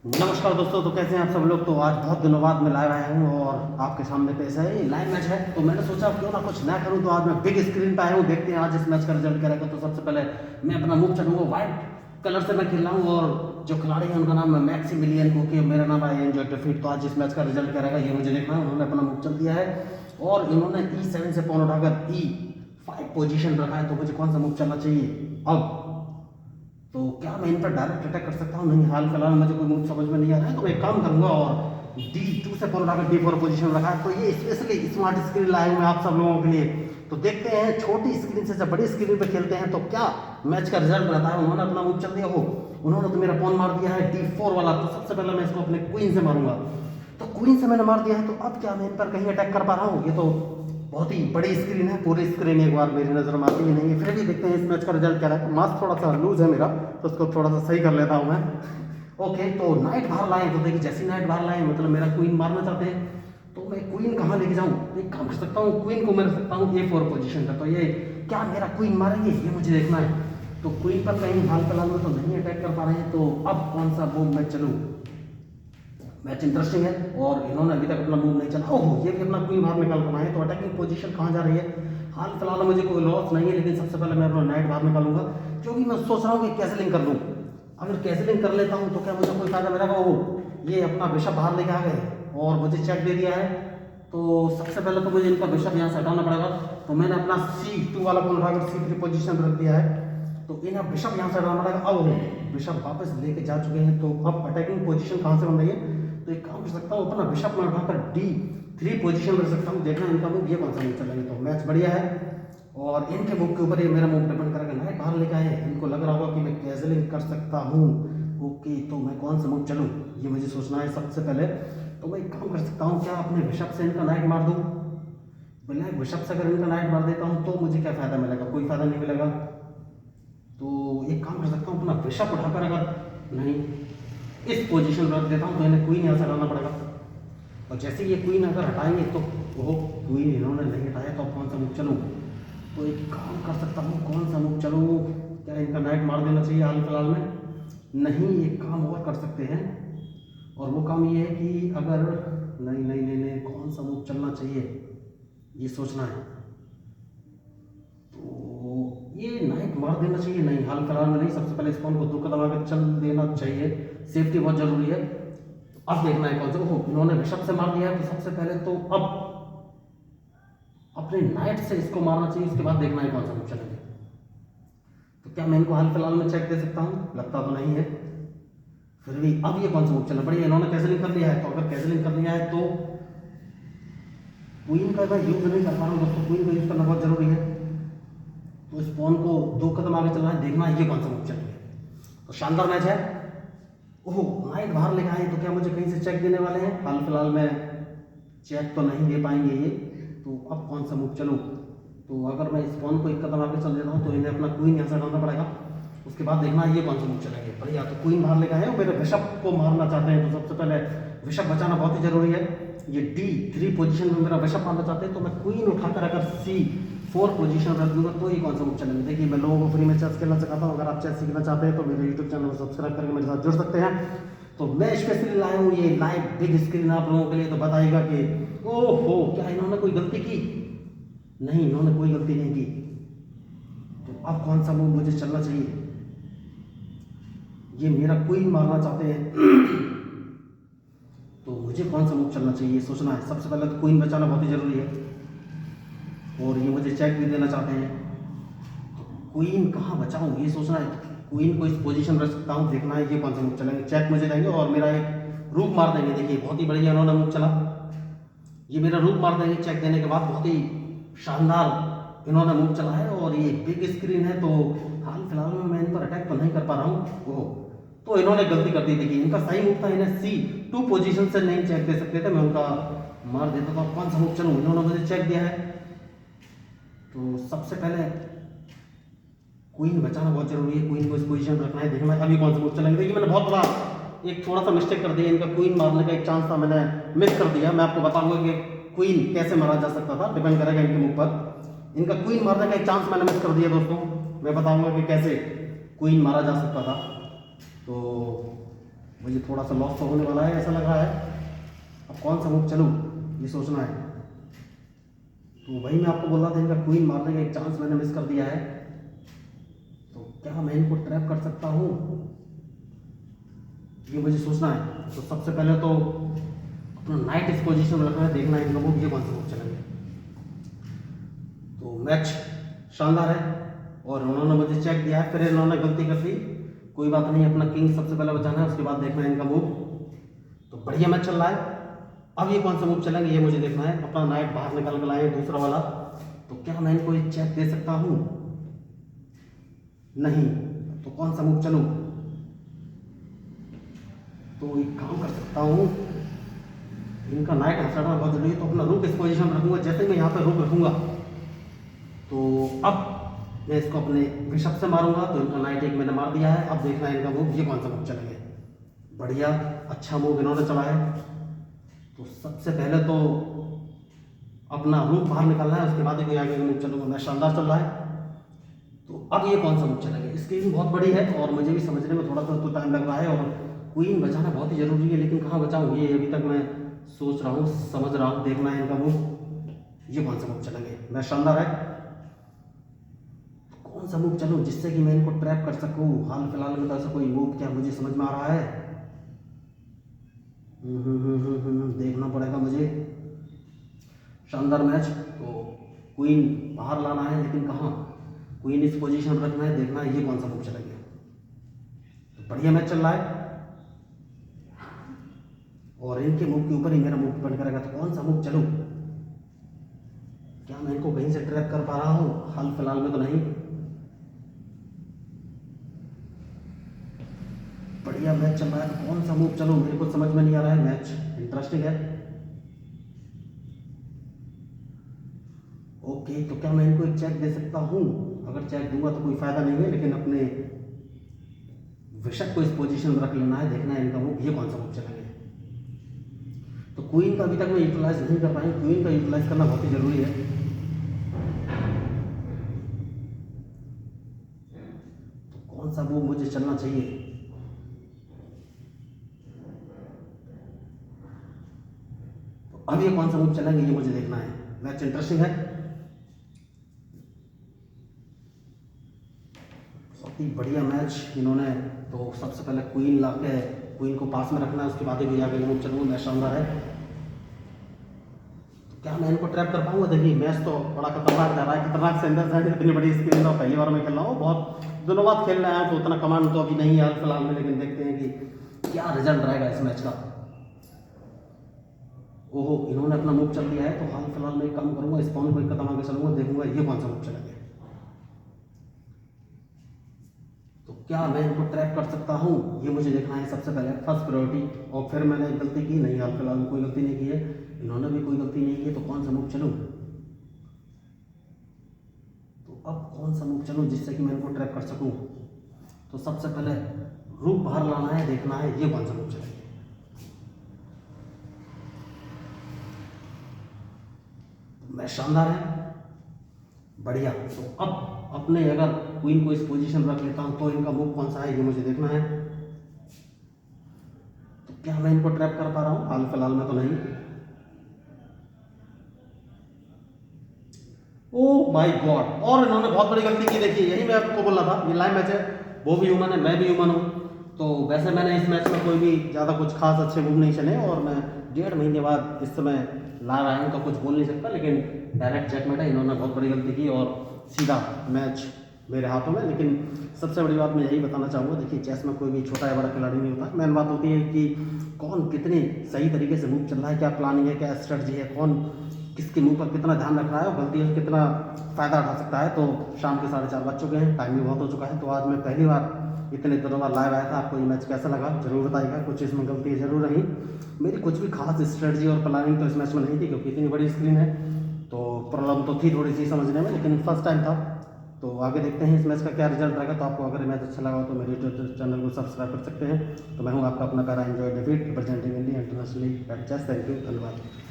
नमस्कार दोस्तों, तो कैसे हैं आप सब लोग। तो आज बहुत दिनों बाद मैं लाइव आया हूँ और आपके सामने पेश है लाइव मैच है। तो मैंने सोचा क्यों ना कुछ नया करूँ, तो आज मैं बिग स्क्रीन पे आया हूँ। देखते हैं आज इस मैच का रिजल्ट क्या रहेगा। तो सबसे पहले मैं अपना मूव चलूँगा, व्हाइट कलर से मैं खेल रहा हूँ और जो खिलाड़ी है उनका नाम है मैक्सिमिलियन, क्योंकि मेरा नाम है एंजॉय डिफीट। तो आज इस मैच का रिजल्ट क्या रहेगा ये मुझे देखना है। उन्होंने अपना मूव चल दिया है और इन्होंने E7 से पॉन उठाकर E5 पोजीशन रखा है। तो मुझे कौन सा मूव चलना चाहिए अब। तो क्या मैं इन पर डायरेक्ट अटैक कर सकता हूँ? नहीं, हाल फिलहाल मुझे कोई मूव समझ में नहीं आ रहा है। तो मैं एक काम करूंगा और D2 से पॉन उठाकर D4 पोजीशन रखा है। तो ये स्पेशली स्मार्ट स्क्रीन लाया हूँ मैं आप सब लोगों के लिए। तो देखते हैं छोटी स्क्रीन से जब बड़ी स्क्रीन पे खेलते हैं तो क्या मैच का रिजल्ट रहता है। उन्होंने अपना मूव चल दिया हो, उन्होंने तो मेरा पॉन मार दिया है D4 वाला। तो सबसे पहले मैं इसको अपने क्वीन से मारूंगा। तो क्वीन से मैंने मार दिया है, तो अब क्या मैं इन पर कहीं अटैक कर पा रहा हूँ? ये तो बहुत ही बड़ी स्क्रीन है, पूरी स्क्रीन एक बार मेरी नज़र में आती ही नहीं है। फिर भी देखते हैं इस मैच का रिजल्ट क्या है। मास्क थोड़ा सा लूज है मेरा, तो उसको थोड़ा सा सही कर लेता हूँ मैं। ओके, तो नाइट बाहर लाए। तो देखिए जैसी नाइट बाहर लाए मतलब मेरा क्वीन मारना चाहते हैं। तो मैं क्वीन कहाँ लेके जाऊँ? एक काम कर सकता हूँ, क्वीन को मैं रख सकता हूँ A4 पोजीशन पर। तो ये क्या मेरा क्वीन मारेंगे ये मुझे देखना है। तो क्वीन पर कहीं हाल फिलहाल में तो नहीं अटैक कर पा रहे हैं। तो अब कौन सा मूव मैं चलूँ? मैच इंटरेस्टिंग है और इन्होंने अभी तक अपना मूव नहीं चला। ओहो, ये भी अपना क्वीन बाहर निकाल कर आए। तो अटैकिंग पोजीशन कहाँ जा रही है? हाल फिलहाल मुझे कोई लॉस नहीं है, लेकिन सबसे पहले मैं अपना नाइट बाहर निकालूंगा, क्योंकि मैं सोच रहा हूँ कि कैसलिंग कर लूँ। अगर कैसलिंग कर लेता हूँ तो क्या मुझे कोई फायदा मिलेगा? ओह, ये अपना बिशप बाहर लेके आ गए और मुझे चेक दे दिया है। तो सबसे पहले तो मुझे इनका बिशप यहाँ से हटाना पड़ेगा। तो मैंने अपना C2 वाला पॉन उठाकर C3 पोजीशन रख दिया है। तो इन्हें बिशप यहाँ से हटाना पड़ेगा। अब बिशप वापस लेके जा चुके हैं। तो अब अटैकिंग पोजीशन कहाँ से बन रही है? तो एक काम कर सकता हूँ, अपना बिशप में उठाकर D3 पोजीशन रख सकता हूँ। देखना इनका मूव ये कौन सा मूव चलेंगे। तो मैच बढ़िया है और इनके मूव के ऊपर ये मेरा मूव डिपेंड करेगा। नाइट बाहर लेके आए, इनको लग रहा होगा कि मैं कैसलिंग कर सकता हूँ। ओके, तो मैं कौन सा मूव चलूँ ये मुझे सोचना है सबसे पहले। तो मैं एक काम कर सकता हूँ, क्या अपने बिशप से इनका नाइट मार दूँ? ब्लैक बिशप से अगर इनका नाइट मार देता हूँ तो मुझे क्या फ़ायदा मिलेगा? कोई फ़ायदा नहीं मिलेगा। तो एक काम कर सकता हूँ, अपना बिशप उठाकर अगर नहीं इस पोजीशन में रख देता हूँ तो इन्हें क्वीन यहाँ से हटाना पड़ेगा। और जैसे ये क्वीन अगर हटाएंगे तो वो क्वीन इन्होंने नहीं हटाया, तो अब कौन सा मूव चलूँ? तो एक काम कर सकता हूँ, कौन सा मूव चलूँ? क्या इनका नाइट मार देना चाहिए हाल फिलहाल में? नहीं, एक काम और कर सकते हैं और वो काम ये है कि अगर नहीं नहीं नहीं नहीं कौन सा मूव चलना चाहिए ये सोचना है। तो ये नाइट मार देना चाहिए? नहीं, हाल फिलहाल में नहीं। सबसे पहले इस पॉन को 2 कदम आगे चल देना चाहिए, सेफ्टी बहुत जरूरी है। अब देखना है कौन सा। ओहो, इन्होंने बिशप से मार दिया है। तो सबसे पहले तो अब अपने नाइट से इसको मारना चाहिए, उसके बाद देखना है कौन सा मूव चलेंगे। तो क्या मैं इनको हाल फिलहाल में चेक दे सकता हूँ? लगता तो नहीं है। फिर भी अब ये कौन सा मूव चलना बढ़िया, इन्होंने कैसलिंग कर लिया है। तो अगर कैसलिंग कर लिया है तो क्वीन का मैं यूज नहीं कर पा रहा हूँ दोस्तों, क्वीन का यूज करना बहुत जरूरी है। तो इस पॉन को 2 कदम आगे चलना है, देखना है ये कौन सा मूव चलेंगे। तो शानदार मैच है। ओहो, नाइट बाहर लेके आए। तो क्या मुझे कहीं से चेक देने वाले हैं? हाल फिलहाल में चेक तो नहीं दे पाएंगे ये। तो अब कौन सा मूव चलूँ? तो अगर मैं इस पॉन को 1 कदम आगे चल देता हूँ तो इन्हें अपना क्वीन यहाँ से हटाना पड़ेगा। उसके बाद देखना ये कौन सा मूव चलेंगे। बढ़िया, तो क्वीन बाहर लेके आए और मेरे बिशप को मारना चाहते हैं। तो सबसे पहले बिशप बचाना बहुत ही जरूरी है। ये D3 पोजीशन में मेरा बिशप मारना चाहते हैं, तो मैं क्वीन उठाकर अगर C4 पोजीशन रख दूंगा तो ये कौन सा मूव चलेंगे। देखिए, मैं लोगों को फ्री में चेस खेलना सिखाता हूँ। अगर आप चेस सीखना चाहते हैं तो मेरे यूट्यूब चैनल को सब्सक्राइब करके मेरे साथ जुड़ सकते हैं। तो मैं स्पेशली लाया हूँ ये लाइव बिग स्क्रीन आप लोगों के लिए। तो बताइएगा कि ओहो, क्या इन्होंने कोई गलती की? नहीं, इन्होंने कोई गलती नहीं की। तो अब कौन सा मूव मुझे चलना चाहिए? ये मेरा क्वीन मारना चाहते हैं तो मुझे कौन सा मूव चलना चाहिए सोचना है। सबसे पहले तो क्वीन बचाना बहुत ही जरूरी है और ये मुझे चेक भी देना चाहते हैं। तो क्वीन कहाँ बचाऊँ ये सोचना है। क्वीन को इस पोजीशन रख सकता हूँ, देखना है ये कौन सा मूव चलेंगे। चेक मुझे देंगे और मेरा एक रूक मार देंगे। देखिए बहुत ही बढ़िया इन्होंने मूव चला, ये मेरा रूक मार देंगे चेक देने के बाद। बहुत ही शानदार इन्होंने मूव चला है और ये बिग स्क्रीन है। तो हाल फिलहाल में मैं इन पर अटैक तो नहीं कर पा रहा हूँ। ओह, तो इन्होंने गलती कर दी। देखिए इनका सही मूव था, इन्हें C2 पोजीशन से नहीं चेक दे सकते थे, मैं उनका मार देता। तो कौन सा मूव चलूँ? इन्होंने मुझे चेक दिया है। तो सबसे पहले क्वीन बचाना बहुत जरूरी है, क्वीन को इस पोजीशन में रखना है। देखना अभी कौन सा मूव चलेंगे। देखिए मैंने बहुत बड़ा एक थोड़ा सा मिस्टेक कर दिया, इनका क्वीन मारने का एक चांस था, मैंने मिस कर दिया। मैं आपको बताऊंगा कि क्वीन कैसे मारा जा सकता था, डिपेंड करेगा इनके मूव पर। इनका क्वीन मारने का एक चांस मैंने मिस कर दिया दोस्तों। मैं बताऊंगा कि कैसे क्वीन मारा जा सकता था। तो मुझे थोड़ा सा लॉस तो होने वाला है ऐसा लग रहा है। अब कौन सा मूव चलूँ ये सोचना है। तो वही मैं आपको बोल रहा था, इनका क्वीन मारने का एक चांस मैंने मिस कर दिया है। तो क्या मैं इनको ट्रैप कर सकता हूँ, ये मुझे सोचना है। तो सबसे पहले तो अपना नाइट इस पोजीशन में रखना है, देखना है इनका मूव ये कौन सा मूव चलेंगे। तो मैच शानदार है और उन्होंने मुझे चेक दिया है, फिर इन्होंने गलती कर दी, कोई बात नहीं। अपना किंग सबसे पहले बचाना है, उसके बाद देखना है इनका मूव। तो बढ़िया मैच चल रहा है। अब ये कौन सा मूव चलेंगे ये मुझे देखना है। अपना नाइट बाहर निकल कर लाए दूसरा वाला। तो क्या मैं इनको ये चेक दे सकता हूँ, नहीं। तो कौन सा मूव चलूँ, तो एक काम कर सकता हूँ, इनका नाइट हटाना बहुत जरूरी है। तो अपना रुक इस पोजीशन में रखूंगा। जैसे मैं यहाँ पे रुक रखूंगा तो अब मैं इसको अपने बिशप से मारूंगा। तो इनका नाइट एक मैंने मार दिया है। अब देखना है इनका मूव ये कौन सा मूव चलेंगे। बढ़िया अच्छा मूव इन्होंने चला है। तो सबसे पहले तो अपना रूप बाहर निकालना है, उसके बाद ही कोई आगे मूव चलूंगा। मैं शानदार चल रहा है। तो अब ये कौन सा मूव चलेंगे। स्क्रीन बहुत बड़ी है और मुझे भी समझने में थोड़ा सा तो टाइम लग रहा है और क्वीन बचाना बहुत ही जरूरी है, लेकिन कहाँ बचाऊँ ये अभी तक मैं सोच रहा हूँ, समझ रहा हूँ। देखना है इनका मूव ये कौन सा मूव चलेंगे। मैं शानदार है। कौन सा मूव चलूं जिससे कि मैं इनको ट्रैप कर सकूं। हाल फिलहाल में तो ऐसा कोई मूव क्या मुझे समझ में आ रहा है। देखना पड़ेगा मुझे। शानदार मैच। तो क्वीन बाहर लाना है, लेकिन कहाँ, क्वीन इस पोजीशन में रखना है, देखना है ये कौन सा मूव चलेंगे। तो बढ़िया मैच चल रहा है और इनके मूव के ऊपर ही मेरा मूव डिपेंड करेगा। तो कौन सा मूव चलूं, क्या मैं इनको कहीं से ट्रैप कर पा रहा हूँ, हाल फिलहाल में तो नहीं। बढ़िया मैच चल रहा है। तो कौन सा मूव चलूं मेरे को समझ में नहीं आ रहा है। मैच इंटरेस्टिंग है। ओके, तो क्या मैं इनको एक चेक दे सकता हूं। अगर चेक दूंगा तो कोई फायदा नहीं है, लेकिन अपने विशक को इस पोजीशन में रख लेना है। देखना है इनका मूव ये कौन सा मूव चलेंगे। तो क्वीन का अभी तक मैं यूटिलाइज नहीं कर पाई। क्वीन का यूटिलाइज करना बहुत ही जरूरी है। तो कौन सा मूव मुझे चलना चाहिए। तो अब ये कौन सा मूव चलेंगे ये मुझे देखना है। मैच इंटरेस्टिंग है। बहुत ही बढ़िया मैच इन्होंने। तो सबसे पहले क्वीन ला के क्वीन को पास में रखना है, उसके बाद ही आगे मूव चलूंगा। मैच शानदार है। तो क्या मैं इनको ट्रैप कर पाऊंगा। देखिए मैच तो बड़ा खतरनाक जा रहा है। खतरनाक से अंदर से इतनी बड़ी स्क्रीन तो पहली बार मैं खेल रहा हूँ। बहुत दिनों बाद खेल रहे हैं, तो उतना कमांड तो अभी नहीं है हाल फिलहाल में, लेकिन देखते हैं कि क्या रिजल्ट रहेगा इस मैच का। ओहो, इन्होंने अपना मूव चल दिया है। तो हाल फिलहाल में काम करूंगा, स्पॉन को एक कदम आगे चलूंगा, देखूंगा ये कौन सा मूव चलेंगे। तो क्या मैं इनको ट्रैप कर सकता हूँ ये मुझे देखना है सबसे पहले, फर्स्ट प्रायोरिटी। और फिर मैंने गलती की नहीं, हाल फिलहाल में कोई गलती नहीं की है, इन्होंने भी कोई गलती नहीं की। तो कौन सा मूव चलूँ, तो अब कौन सा मूव चलूँ जिससे कि मैं इनको ट्रैप कर सकूँ। तो सबसे पहले रूप बाहर लाना है, देखना है ये कौन सा मूव चलेंगे। मैं शानदार है। बढ़िया। तो अब अपने अगर क्वीन को इस पोजीशन में रख लेता हूं तो इनका मूव कौन सा है ये मुझे देखना है। तो क्या मैं इनको ट्रैप कर पा रहा हूं, हाल फिलहाल में तो नहीं। ओह माय गॉड, और इन्होंने बहुत बड़ी गलती की। देखिए यही मैं आपको बोल रहा था, ये लाइव मैच है, वो भी ह्यूमन है, मैं भी ह्यूमन हूँ। तो वैसे मैंने इस मैच में कोई भी ज़्यादा कुछ खास अच्छे मूव नहीं चले और मैं 1.5 महीने बाद इस समय लाइव आया हूँ, तो कुछ बोल नहीं सकता। लेकिन डायरेक्ट चेकमेट है, इन्होंने बहुत बड़ी गलती की और सीधा मैच मेरे हाथों में। लेकिन सबसे बड़ी बात मैं यही बताना चाहूँगा, देखिए चेस में कोई भी छोटा या बड़ा खिलाड़ी नहीं होता। मेन बात होती है कि कौन कितने सही तरीके से मूव चल रहा है, क्या प्लानिंग है, क्या स्ट्रेटजी है, कौन किसके मुंह पर कितना ध्यान रख रहा है और गलती से कितना फ़ायदा उठा सकता है। तो शाम के 4:30 बज चुके हैं, टाइम भी बहुत हो चुका है। तो आज मैं पहली बार इतने दिनों बाद लाइव आया था। आपको ये मैच कैसा लगा जरूर बताइएगा। कुछ इसमें गलती जरूर रही, मेरी कुछ भी खास स्ट्रेटजी और प्लानिंग तो इस मैच में नहीं थी, क्योंकि इतनी बड़ी स्क्रीन है तो प्रॉब्लम तो थी थोड़ी सी समझने में, लेकिन फर्स्ट टाइम था। तो आगे देखते हैं इस मैच का क्या रिजल्ट रहेगा। तो आपको अगर मैच अच्छा लगा तो मेरे यूट्यूब चैनल को सब्सक्राइब कर सकते हैं। तो मैं हूँ आपका अपना प्यारा एंजॉय David, representing India internationally at chess. Thank you, धन्यवाद।